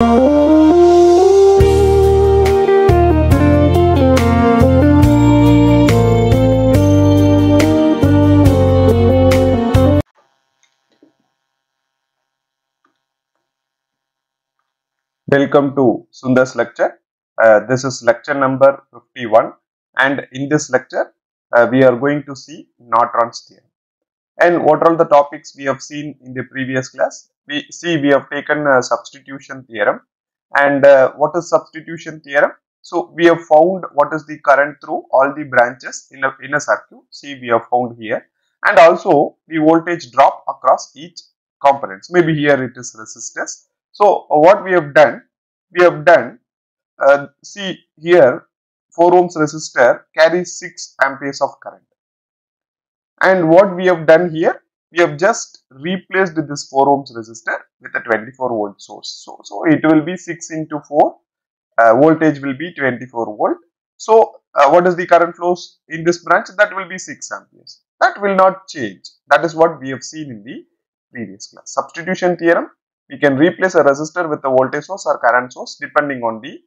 Welcome to Sundar's lecture. This is lecture number 51, and in this lecture we are going to see Norton'S Theorem. And what are the topics we have seen in the previous class? We have taken a substitution theorem. And what is substitution theorem? So we have found what is the current through all the branches in a circuit. See, we have found here, and also the voltage drop across each components. Maybe here it is resistors. So what we have done, see here 4 ohms resistor carries 6 amperes of current. And what we have done here, we have just replaced this 4 ohms resistor with a 24 volt source. So it will be 6 into 4, voltage will be 24 volt. So what is the current flows in this branch? That will be 6 amperes. That will not change. That is what we have seen in the previous class. Substitution theorem, we can replace a resistor with a voltage source or current source depending on the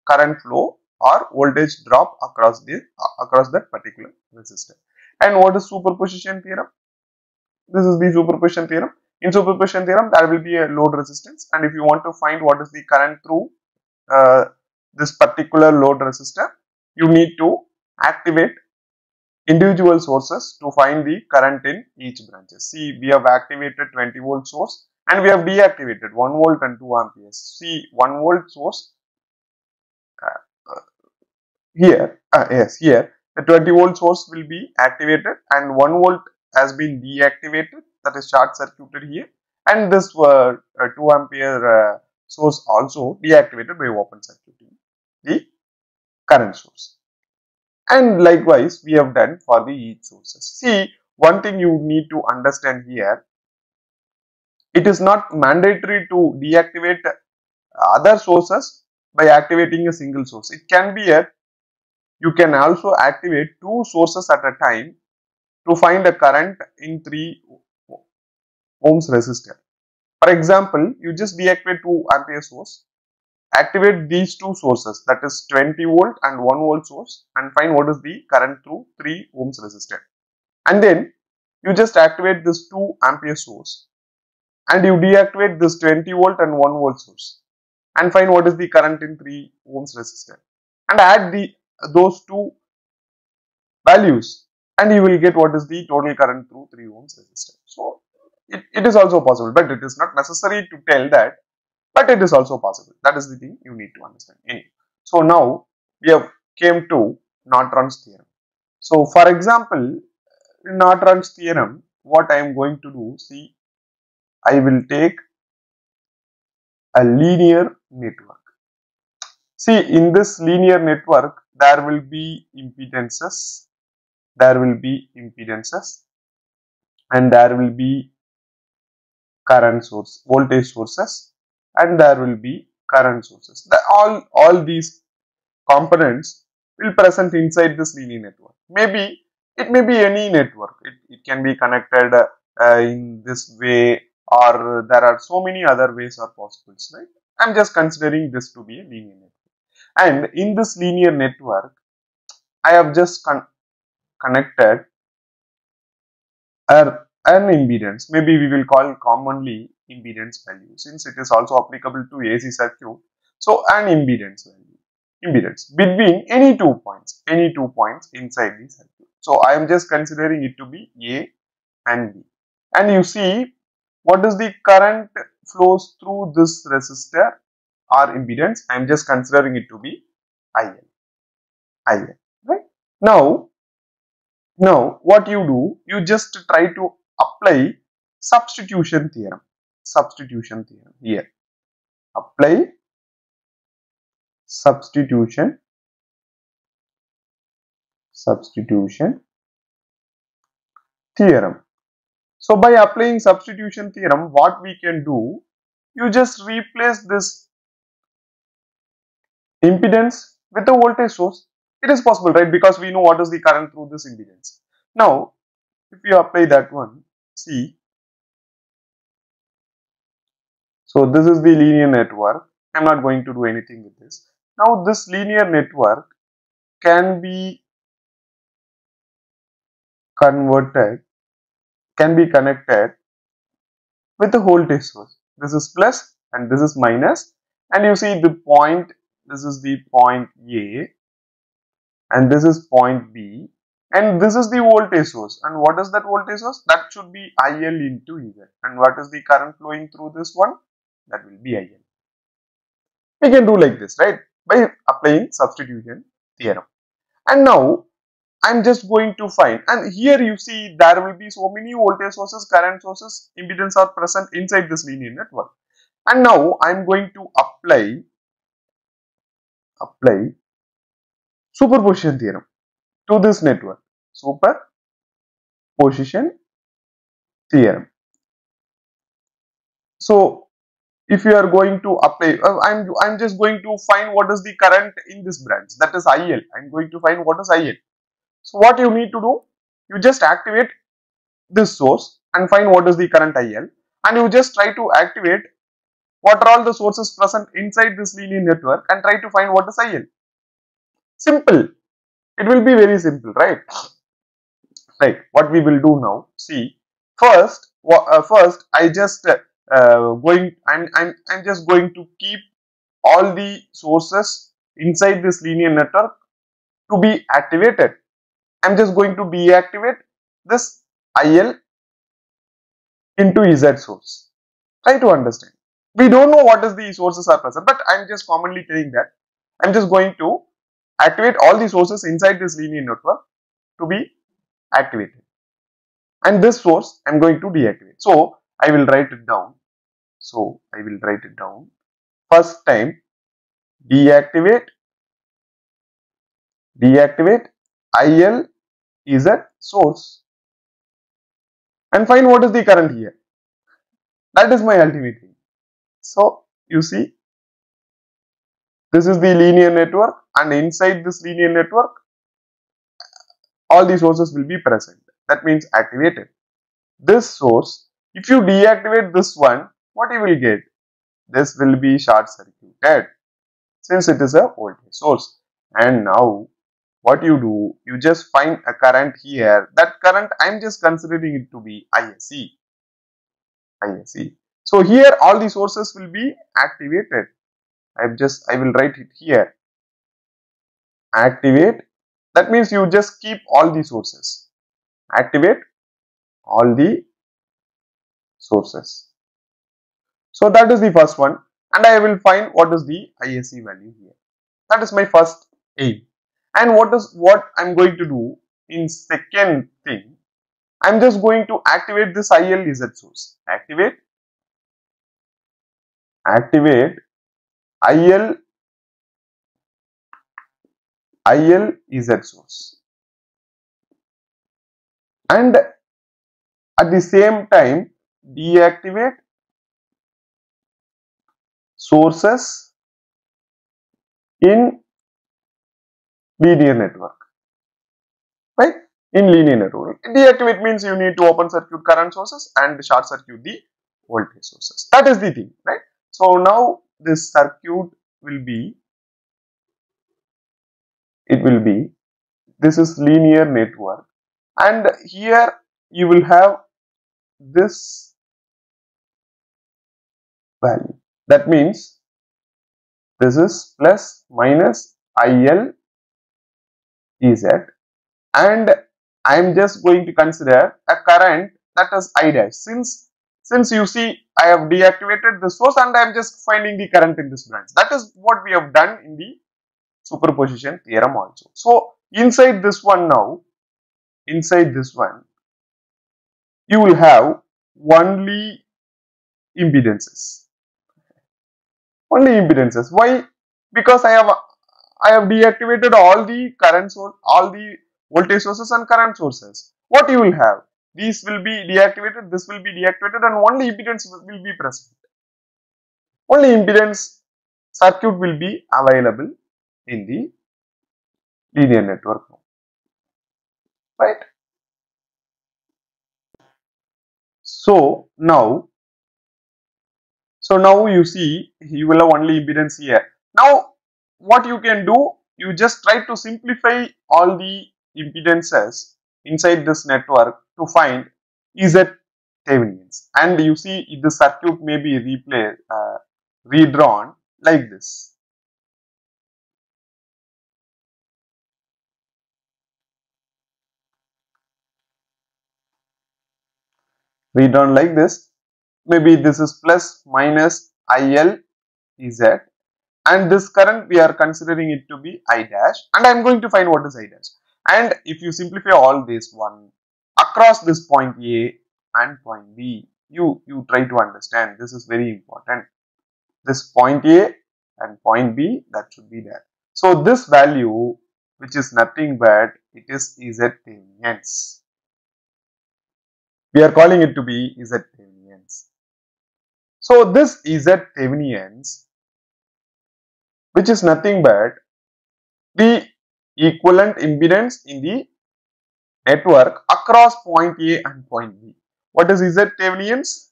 current flow or voltage drop across that particular resistor. And what is superposition theorem? This is the superposition theorem. In superposition theorem, there will be a load resistance, and if you want to find what is the current through this particular load resistor, you need to activate individual sources to find the current in each branches. See, we have activated 20 volt source and we have deactivated 1 volt and 2 amperes. See, 1 volt source here, here the 20 volt source will be activated and 1 volt has been deactivated, that is short circuited here, and this 2 ampere source also deactivated by open circuiting the current source. And likewise we have done for the each sources. See, one thing you need to understand here, it is not mandatory to deactivate other sources by activating a single source. It can be you can also activate 2 sources at a time to find a current in 3 ohms resistor. For example, you just deactivate 2 ampere source, activate these 2 sources, that is 20 volt and 1 volt source, and find what is the current through 3 ohms resistor. And then you just activate this 2 ampere source and you deactivate this 20 volt and 1 volt source and find what is the current in 3 ohms resistor, and add those 2 values and you will get what is the total current through 3 ohms resistor. So it is also possible, but it is not necessary to tell that, but it is also possible. That is the thing you need to understand. Anyway, so now we have came to Norton's theorem. So for example, in Norton's theorem, what I am going to do, see, I will take a linear network. See, in this linear network, there will be impedances, and there will be current source, voltage sources, and there will be current sources. All these components will present inside this linear network. Maybe it may be any network. It can be connected in this way, or there are so many other ways are possible, right? I am just considering this to be a linear network. And in this linear network, I have just connected an impedance. Maybe we will call commonly impedance value, since it is also applicable to AC circuit. So an impedance between any two points inside the circuit. So I am just considering it to be A and B. And you see, what is the current flows through this resistor or impedance? I am just considering it to be IL, right? Now what you do, you just try to apply substitution theorem here. Apply substitution theorem. So by applying substitution theorem, what we can do, you just replace this impedance with a voltage source. It is possible, right? Because we know what is the current through this impedance. Now, if you apply that one, see, so this is the linear network I'm not going to do anything with this. Now this linear network can be converted, can be connected with the voltage source. This is plus and this is minus, and you see the point, this is the point A and this is point B, and this is the voltage source. And what is that voltage source? That should be IL into Z. And what is the current flowing through this one? That will be IL. We can do like this, right? By applying substitution theorem. And now I'm just going to find, and here you see there will be so many voltage sources, current sources, impedance are present inside this linear network. And now I'm going to apply superposition theorem to this network. Superposition theorem. So if you are going to apply, I'm just going to find what is the current in this branch, that is IL. I'm going to find what is IL. So what you need to do, you just activate this source and find what is the current IL, and you just try to activate what are all the sources present inside this linear network and try to find what is IL. Simple. It will be very simple, right? Right. What we will do now, see, first I just I'm just going to keep all the sources inside this linear network to be activated. I'm just going to deactivate this IL into Z source. Try to understand. We don't know what is the sources are present, but I'm just commonly telling that I'm just going to activate all the sources inside this linear network to be activated. And this source I'm going to deactivate. So I will write it down. First time deactivate IL is a source, and find what is the current here. That is my ultimate thing. So you see, this is the linear network, and inside this linear network all the sources will be present. That means activated. This source, if you deactivate this one, what you will get? This will be short circuited since it is a voltage source. And now what you do, you just find a current here. That current I'm just considering it to be ISC. So here all the sources will be activated. I will write it here. Activate. That means you just keep all the sources. Activate all the sources. So that is the first one, and I will find what is the ISC value here. That is my first aim. And what I'm going to do in second thing, I'm just going to activate this ILZ source. Activate ILZ source, and at the same time deactivate sources in linear network. Right? In linear network, deactivate means you need to open circuit current sources and short circuit the voltage sources. That is the thing, right? So now this circuit will be, this is linear network, and here you will have this value. That means this is plus minus IL Z, and I am just going to consider a current that is I dash. Since you see I have deactivated the source and I am just finding the current in this branch. That is what we have done in the superposition theorem also. So inside this one now, you will have only impedances. Why? Because I have deactivated all the current source, all the voltage sources and current sources. What you will have? These will be deactivated, this will be deactivated, and only impedance will be present. Only impedance circuit will be available in the linear network, right? So now So now you see you will have only impedance here. Now what you can do, you just try to simplify all the impedances inside this network to find Z Thevenins, and you see the circuit may be redrawn like this. Redrawn like this. Maybe this is plus minus IL Z, and this current we are considering it to be I dash, and I am going to find what is I dash. And if you simplify all this one across this point A and point B, you try to understand, this is very important. This point A and point B, that should be there. So this value, which is nothing but it is Z Thevenins. We are calling it to be Z Thevenins. So this Z Thevenins, which is nothing but the equivalent impedance in the network across point A and point B. What is Z Thevenins?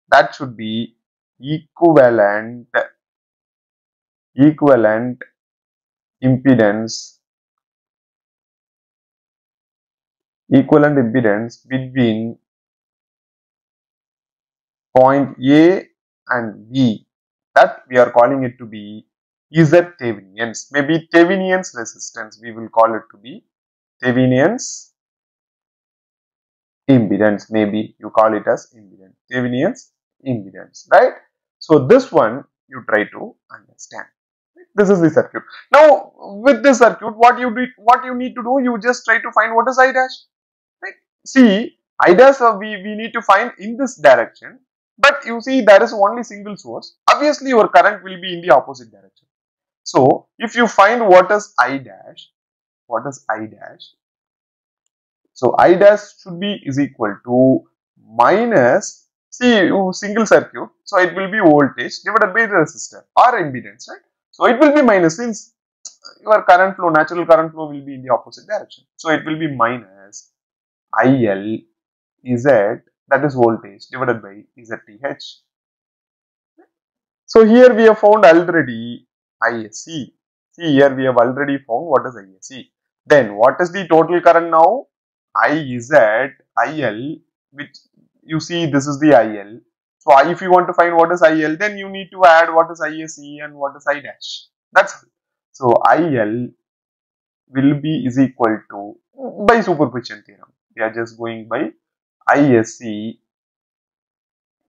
That should be equivalent impedance between point A and B. That we are calling it to be Z Thevenins. Maybe Thevenins resistance we will call it to be Thevenins impedance. Maybe you call it as impedance. Thevenins impedance, right? So this one you try to understand. This is the circuit. Now with this circuit, what you need to do, you just try to find what is I dash. Right? See, I dash we need to find in this direction, but you see there is only single source. Obviously your current will be in the opposite direction. So if you find what is I dash, so I dash should be is equal to minus, see you single circuit, so it will be voltage divided by the resistor or impedance, right? So it will be minus, since your current flow, natural current flow will be in the opposite direction. So it will be minus IL Z, that is voltage, divided by ZTH. So here we have found already ISC. See, here we have already found what is ISC. Then what is the total current now? IZ, IL, which you see this is the IL. So if you want to find what is IL, then you need to add what is ISC and what is I dash. That's all. So IL will be is equal to, by superposition theorem, we are just going by ISC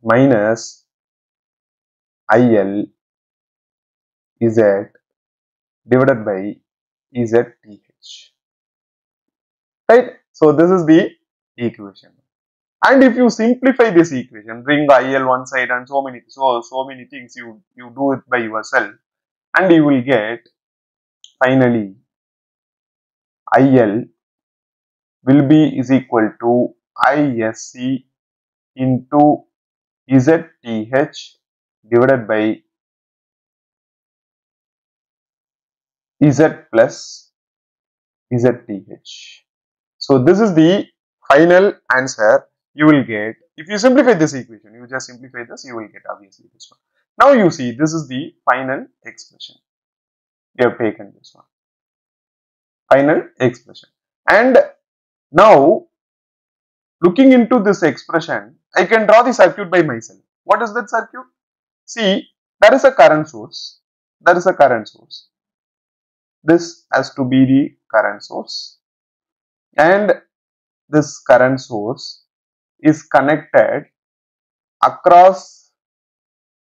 minus IL Z divided by ZTH, right? So this is the equation. And if you simplify this equation, bring IL one side and so many things, you do it by yourself, and you will get finally IL will be is equal to ISC into ZTH divided by Z plus ZTH. So this is the final answer you will get. If you simplify this equation, you just simplify this, you will get obviously this one. Now you see this is the final expression. We have taken this one. Final expression. And now looking into this expression, I can draw the circuit by myself. What is that circuit? See, there is a current source. There is a current source. This has to be the current source. And this current source is connected across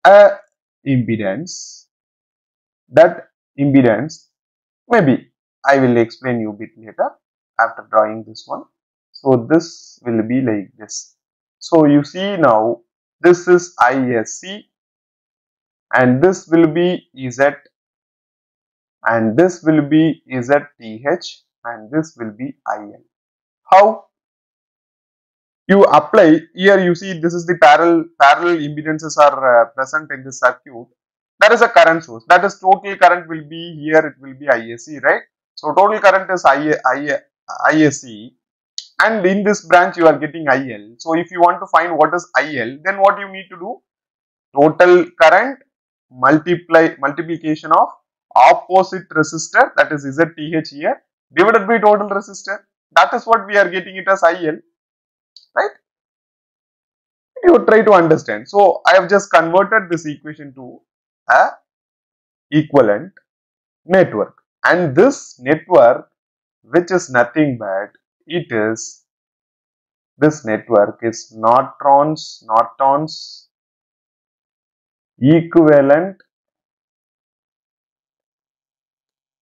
a impedance. That impedance, maybe I will explain you a bit later after drawing this one. So this will be like this. So you see now this is ISC and this will be Z and this will be ZTH and this will be IL. How? You apply here, you see this is the parallel impedances are present in this circuit. There is a current source, that is total current will be here, it will be ISC, right? So total current is ISC, and in this branch you are getting IL. So if you want to find what is IL, then what you need to do, total current multiplication of opposite resistor, that is ZTH here, divided by total resistor. That is what we are getting it as IL, right? You try to understand. So I have just converted this equation to a equivalent network, and this network, which is nothing but this network is Norton's equivalent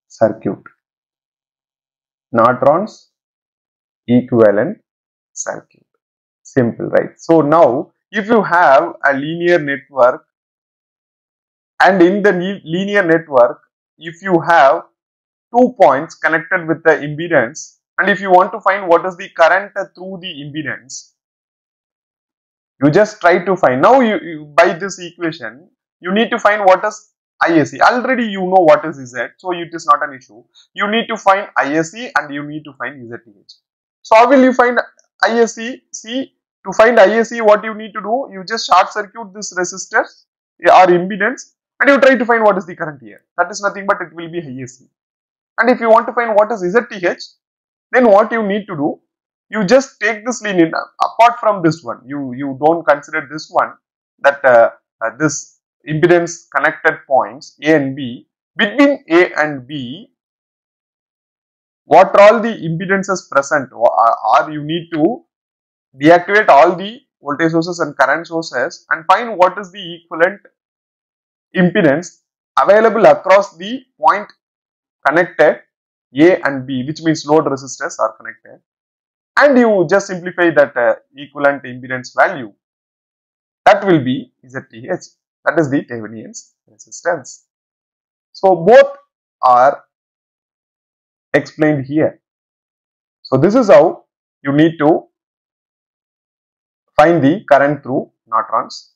circuit. Norton's equivalent circuit. Simple, right? So now if you have a linear network, and in the linear network, if you have 2 points connected with the impedance, and if you want to find what is the current through the impedance, you just try to find. Now by this equation, you need to find what is ISC. Already you know what is Z, so it is not an issue. You need to find ISC and you need to find ZTH. So how will you find ISC? See, to find ISC, what you need to do, you just short circuit this resistors or impedance, and you try to find what is the current here. That is nothing but it will be ISC. And if you want to find what is ZTH, then what you need to do, you just take this linear, apart from this one, you don't consider this one, that this impedance connected points A and B. Between A and B, what are all the impedances present, or you need to deactivate all the voltage sources and current sources and find what is the equivalent impedance available across the point connected A and B, which means load resistors are connected, and you just simplify that equivalent impedance value. That will be ZTH, that is the Thevenin's resistance. So both are explained here. So this is how you need to find the current through Norton's,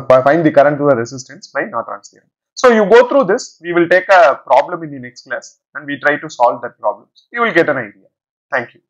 find the current through a resistance by Norton's theorem. So you go through this, we will take a problem in the next class and we try to solve that problem. You will get an idea. Thank you.